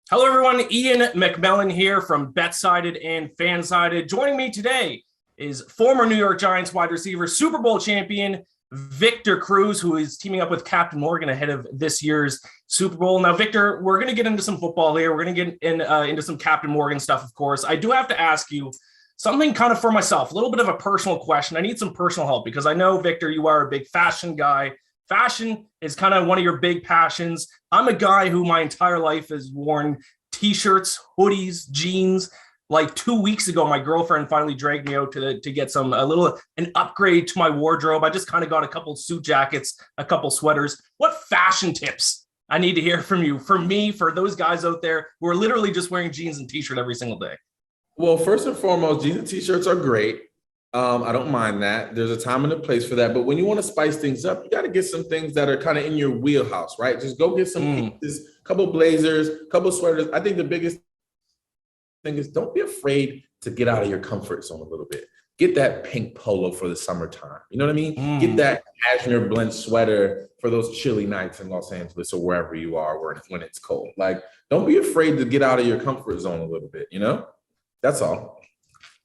Hello, everyone. Iain MacMillan here from BetSided and FanSided. Joining me today is former New York Giants wide receiver, Super Bowl champion Victor Cruz, who is teaming up with Captain Morgan ahead of this year's Super Bowl. Now, Victor, we're going to get into some football here. We're going to get into some Captain Morgan stuff, of course. I do have to ask you something kind of for myself, a little bit of a personal question. I need some personal help because I know, Victor, you are a big fashion guy. Fashion is kind of one of your big passions. I'm a guy who my entire life has worn t-shirts, hoodies, jeans. Like 2 weeks ago, my girlfriend finally dragged me out to get an upgrade to my wardrobe. I just kind of got a couple suit jackets, a couple sweaters. What fashion tips I need to hear from you, for me, for those guys out there who are literally just wearing jeans and t-shirt every single day? Well, first and foremost, jeans and t-shirts are great. I don't mind that. There's a time and a place for that. But when you want to spice things up, you got to get some things that are kind of in your wheelhouse, right? Just go get some pieces, couple blazers, couple sweaters. I think the biggest thing is don't be afraid to get out of your comfort zone a little bit. Get that pink polo for the summertime. You know what I mean? Get that cashmere blend sweater for those chilly nights in Los Angeles or wherever you are when it's cold. Like, don't be afraid to get out of your comfort zone a little bit, you know? That's all.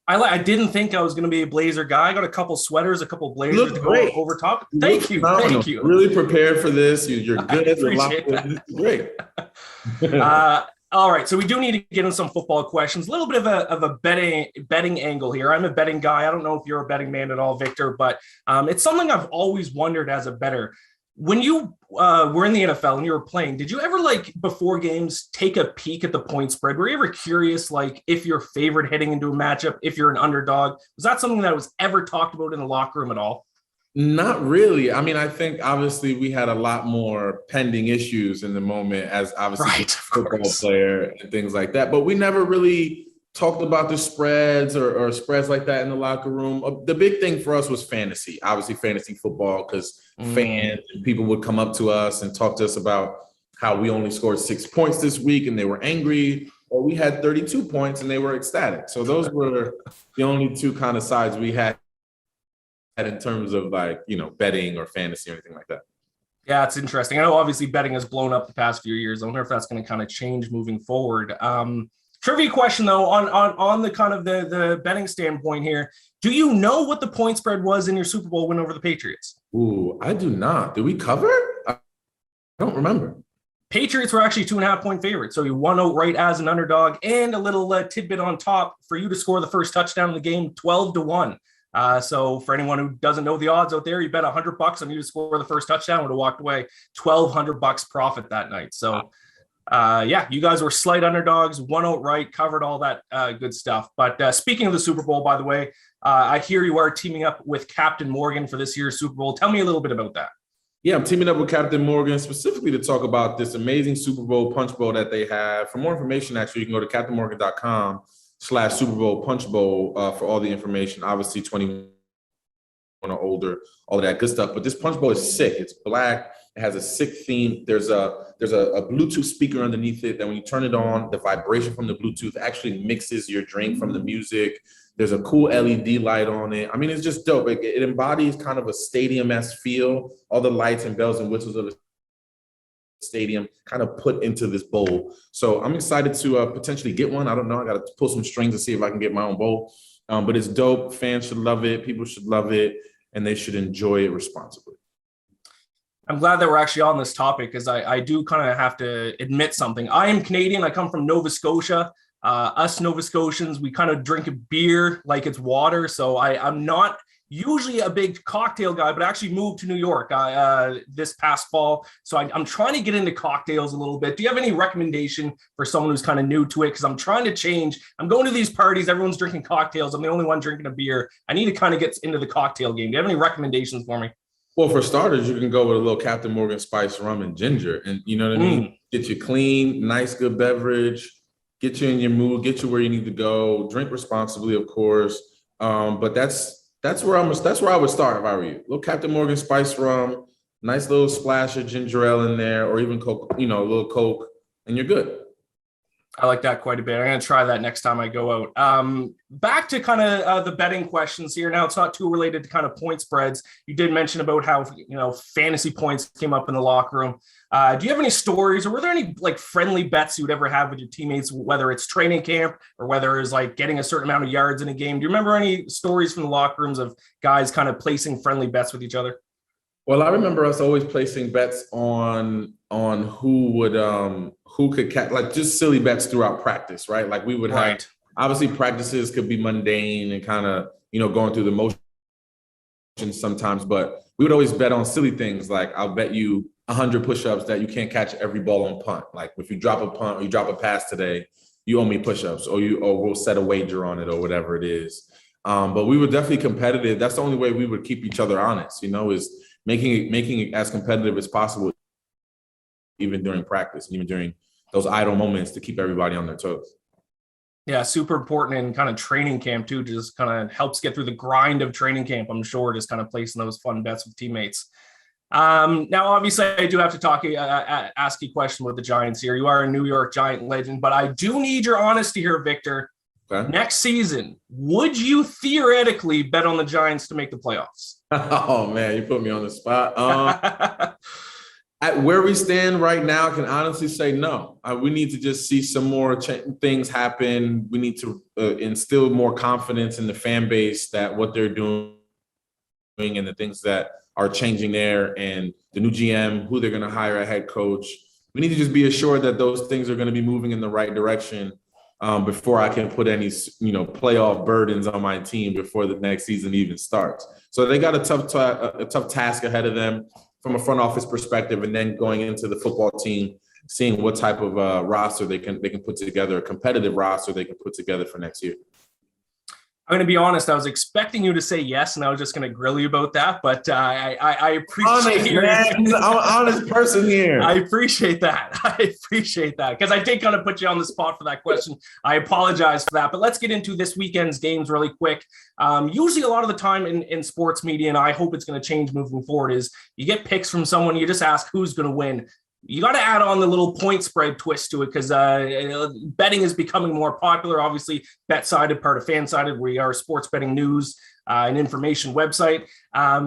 I didn't think I was going to be a blazer guy. I got a couple sweaters, a couple blazers to go over top. Thank you. Thank you. Really prepared for this. You're good. Great. All right. So we do need to get into some football questions. A little bit of a betting angle here. I'm a betting guy. I don't know if you're a betting man at all, Victor, but it's something I've always wondered as a bettor. When you were in the NFL and you were playing, did you ever, like, before games, take a peek at the point spread? Were you ever curious, like, if you're favored heading into a matchup, if you're an underdog? Was that something that was ever talked about in the locker room at all? Not really. I mean, I think obviously we had a lot more pending issues in the moment as obviously a football player and things like that. But we never really talked about the spreads or spreads like that in the locker room. The big thing for us was fantasy, obviously fantasy football, because fans and people would come up to us and talk to us about how we only scored 6 points this week and they were angry, or we had 32 points and they were ecstatic. So those were the only two kind of sides we had in terms of, like, you know, betting or fantasy or anything like that. Yeah, it's interesting. I know obviously betting has blown up the past few years. I wonder if that's going to kind of change moving forward. Trivia question, though, on the kind of the betting standpoint here. Do you know what the point spread was in your Super Bowl win over the Patriots? Ooh, I do not. Did we cover? I don't remember. Patriots were actually 2.5-point favorites. So you won outright as an underdog, and a little tidbit on top for you to score the first touchdown in the game, 12-1. So for anyone who doesn't know the odds out there, you bet $100 on you to score the first touchdown, would have walked away $1,200 profit that night. So yeah, you guys were slight underdogs, won outright, covered all that good stuff. But speaking of the Super Bowl, by the way, I hear you are teaming up with Captain Morgan for this year's Super Bowl. Tell me a little bit about that. Yeah, I'm teaming up with Captain Morgan specifically to talk about this amazing Super Bowl punch bowl that they have. For more information, actually, you can go to captainmorgan.com/Super Bowl punch bowl for all the information. Obviously, 21 or older, all of that good stuff. But this punch bowl is sick. It's black. It has a sick theme. There's a Bluetooth speaker underneath it that when you turn it on, the vibration from the Bluetooth actually mixes your drink from the music. There's a cool LED light on it. I mean, it's just dope. It embodies kind of a stadium-esque feel. All the lights and bells and whistles of the stadium kind of put into this bowl. So I'm excited to potentially get one. I don't know. I got to pull some strings to see if I can get my own bowl. But it's dope. Fans should love it. People should love it. And they should enjoy it responsibly. I'm glad that we're actually on this topic because I do kind of have to admit something. I am Canadian. I come from Nova Scotia. Us Nova Scotians, we kind of drink a beer like it's water. So I'm not usually a big cocktail guy, but I actually moved to New York this past fall. So I'm trying to get into cocktails a little bit. Do you have any recommendation for someone who's kind of new to it? Because I'm trying to change. I'm going to these parties. Everyone's drinking cocktails. I'm the only one drinking a beer. I need to kind of get into the cocktail game. Do you have any recommendations for me? Well, for starters, you can go with a little Captain Morgan spice rum and ginger. And you know what I mean? Get you clean, nice, good beverage. Get you in your mood, get you where you need to go. Drink responsibly, of course. But that's where I would start if I were you. A little Captain Morgan spice rum, nice little splash of ginger ale in there, or even Coke, a little Coke, and you're good. I like that quite a bit. I'm going to try that next time I go out. Back to kind of the betting questions here. Now, it's not too related to kind of point spreads. You did mention about how, fantasy points came up in the locker room. Do you have any stories, or were there any like friendly bets you'd ever have with your teammates, whether it's training camp or whether it's like getting a certain amount of yards in a game? Do you remember any stories from the locker rooms of guys kind of placing friendly bets with each other? Well, I remember us always placing bets on who could catch, like just silly bets throughout practice, right? Like we would have, Right. obviously practices could be mundane and kind of, going through the motions sometimes, but we would always bet on silly things. Like I'll bet you 100 push-ups that you can't catch every ball on punt. Like if you drop a punt or you drop a pass today, you owe me push-ups, or we'll set a wager on it or whatever it is. But we were definitely competitive. That's the only way we would keep each other honest, is making it as competitive as possible, even during practice and even during those idle moments, to keep everybody on their toes. Yeah, super important in kind of training camp too. Just kind of helps get through the grind of training camp, I'm sure, just kind of placing those fun bets with teammates. Now, obviously, I do have to ask you a question with the Giants here. You are a New York Giant legend, but I do need your honesty here, Victor. Okay. Next season, would you theoretically bet on the Giants to make the playoffs? Oh, man, you put me on the spot. At where we stand right now, I can honestly say no. We need to just see some more things happen. We need to instill more confidence in the fan base that what they're doing and the things that are changing there, and the new GM, who they're going to hire a head coach. We need to just be assured that those things are going to be moving in the right direction before I can put any, playoff burdens on my team before the next season even starts. So they got a tough task ahead of them from a front office perspective, and then going into the football team, seeing what type of roster they can put together, a competitive roster they can put together for next year. I'm going to be honest. I was expecting you to say yes, and I was just going to grill you about that. But I appreciate your. I'm an honest person here. I appreciate that. Because I did kind of put you on the spot for that question. I apologize for that. But let's get into this weekend's games really quick. Usually, a lot of the time in sports media, and I hope it's going to change moving forward, is you get picks from someone, you just ask who's going to win. You got to add on the little point spread twist to it, because betting is becoming more popular. Obviously, Bet-Sided, part of Fan-Sided, we are sports betting news and information website.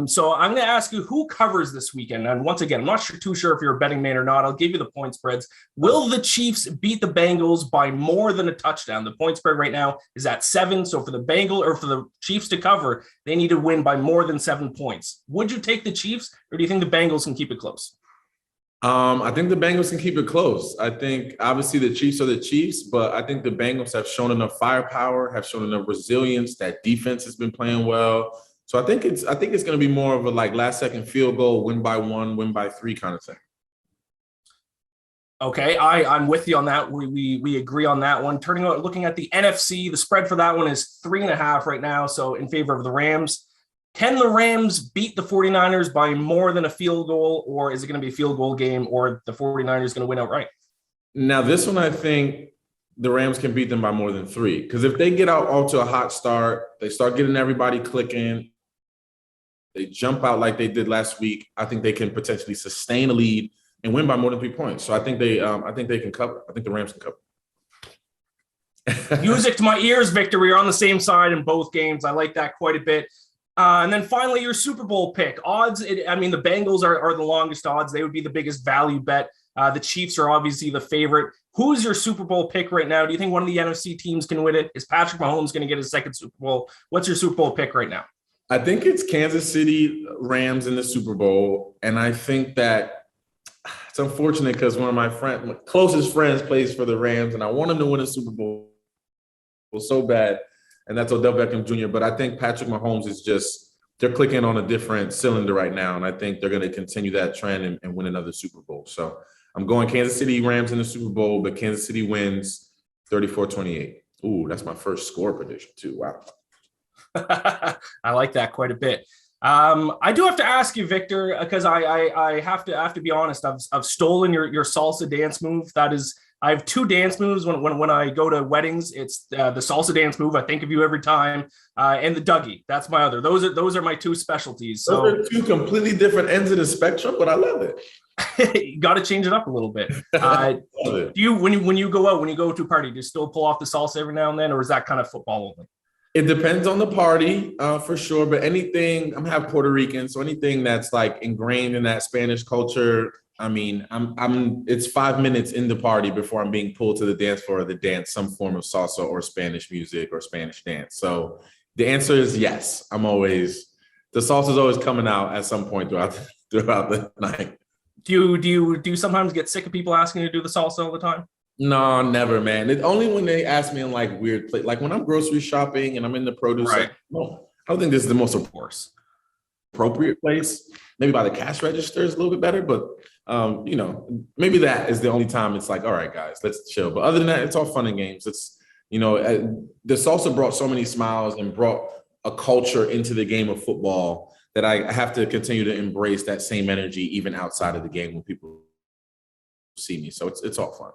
So I'm going to ask you who covers this weekend. And once again, I'm not too sure if you're a betting man or not. I'll give you the point spreads. Will the Chiefs beat the Bengals by more than a touchdown? The point spread right now is at 7. So for the Chiefs to cover, they need to win by more than 7 points. Would you take the Chiefs, or do you think the Bengals can keep it close? I think the Bengals can keep it close. I think obviously the Chiefs are the Chiefs, but I think the Bengals have shown enough firepower, have shown enough resilience. That defense has been playing well. So I think it's going to be more of a like last second field goal, win by 1, win by 3 kind of thing. Okay, I'm with you on that. We agree on that one. Looking at the NFC, the spread for that one is 3.5 right now, so in favor of the Rams. Can the Rams beat the 49ers by more than a field goal, or is it going to be a field goal game, or the 49ers going to win outright? Now, this one, I think the Rams can beat them by more than 3, because if they get out to a hot start, they start getting everybody clicking, they jump out like they did last week, I think they can potentially sustain a lead and win by more than 3 points. So I think they can cover. I think the Rams can cover. Music to my ears, Victor. We are on the same side in both games. I like that quite a bit. And then finally, your Super Bowl pick. Odds, the Bengals are the longest odds. They would be the biggest value bet. The Chiefs are obviously the favorite. Who's your Super Bowl pick right now? Do you think one of the NFC teams can win it? Is Patrick Mahomes going to get his second Super Bowl? What's your Super Bowl pick right now? I think it's Kansas City Rams in the Super Bowl. And I think that it's unfortunate because one of my closest friends plays for the Rams, and I want him to win a Super Bowl so bad. And that's Odell Beckham Jr. But I think Patrick Mahomes they're clicking on a different cylinder right now. And I think they're going to continue that trend and win another Super Bowl. So I'm going Kansas City Rams in the Super Bowl, but Kansas City wins 34-28. Ooh, that's my first score prediction too. Wow. I like that quite a bit. I do have to ask you, Victor, because I have to be honest. I've stolen your salsa dance move. That is I have two dance moves when I go to weddings. It's the salsa dance move. I think of you every time, and the Dougie. That's my other. Those are my two specialties. So those are two completely different ends of the spectrum, but I love it. you got to change it up a little bit. Do you when you go out, when you go to a party, do you still pull off the salsa every now and then, or is that kind of football only? It depends on the party, for sure. But anything, I'm half Puerto Rican, so anything that's like ingrained in that Spanish culture. I mean, it's 5 minutes in the party before I'm being pulled to the dance floor to dance some form of salsa or Spanish music or Spanish dance. So the answer is yes. The salsa is always coming out at some point throughout the night. Do you sometimes get sick of people asking you to do the salsa all the time? No, never, man. It's only when they ask me in like weird place, like when I'm grocery shopping and I'm in the produce. Right. No, I don't think this is the most appropriate place. Maybe by the cash register is a little bit better, but maybe that is the only time it's like, all right, guys, let's chill. But other than that, it's all fun and games. It's the salsa brought so many smiles and brought a culture into the game of football that I have to continue to embrace that same energy even outside of the game when people see me. So it's all fun.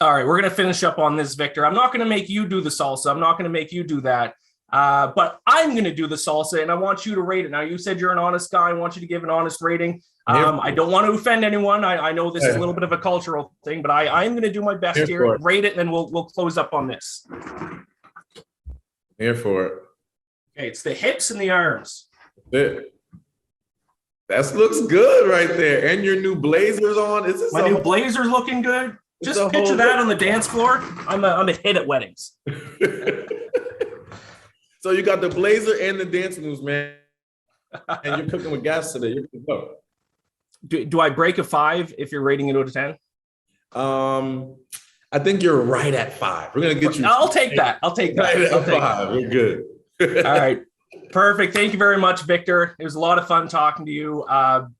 All right, we're going to finish up on this, Victor. I'm not going to make you do the salsa. I'm not going to make you do that. But I'm going to do the salsa, and I want you to rate it. Now, you said you're an honest guy. I want you to give an honest rating. I don't want to offend anyone. I know this is a little bit of a cultural thing, but I'm going to do my best here. Rate it, and then we'll close up on this. Here for it. Okay, it's the hips and the arms. That looks good right there. And your new blazers on. Is this my new blazers looking good? Just picture that on the dance floor. I'm a hit at weddings. So you got the blazer and the dance moves, man. And you're cooking with gas today. You're good to go. Do I break a 5 if you're rating it out of 10? I think you're right at 5. We're gonna get you. I'll take that. Right at 5. We're good. All right. Perfect. Thank you very much, Victor. It was a lot of fun talking to you.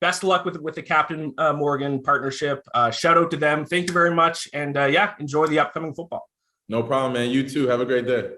Best of luck with the Captain Morgan partnership. Shout out to them. Thank you very much. And enjoy the upcoming football. No problem, man. You too. Have a great day.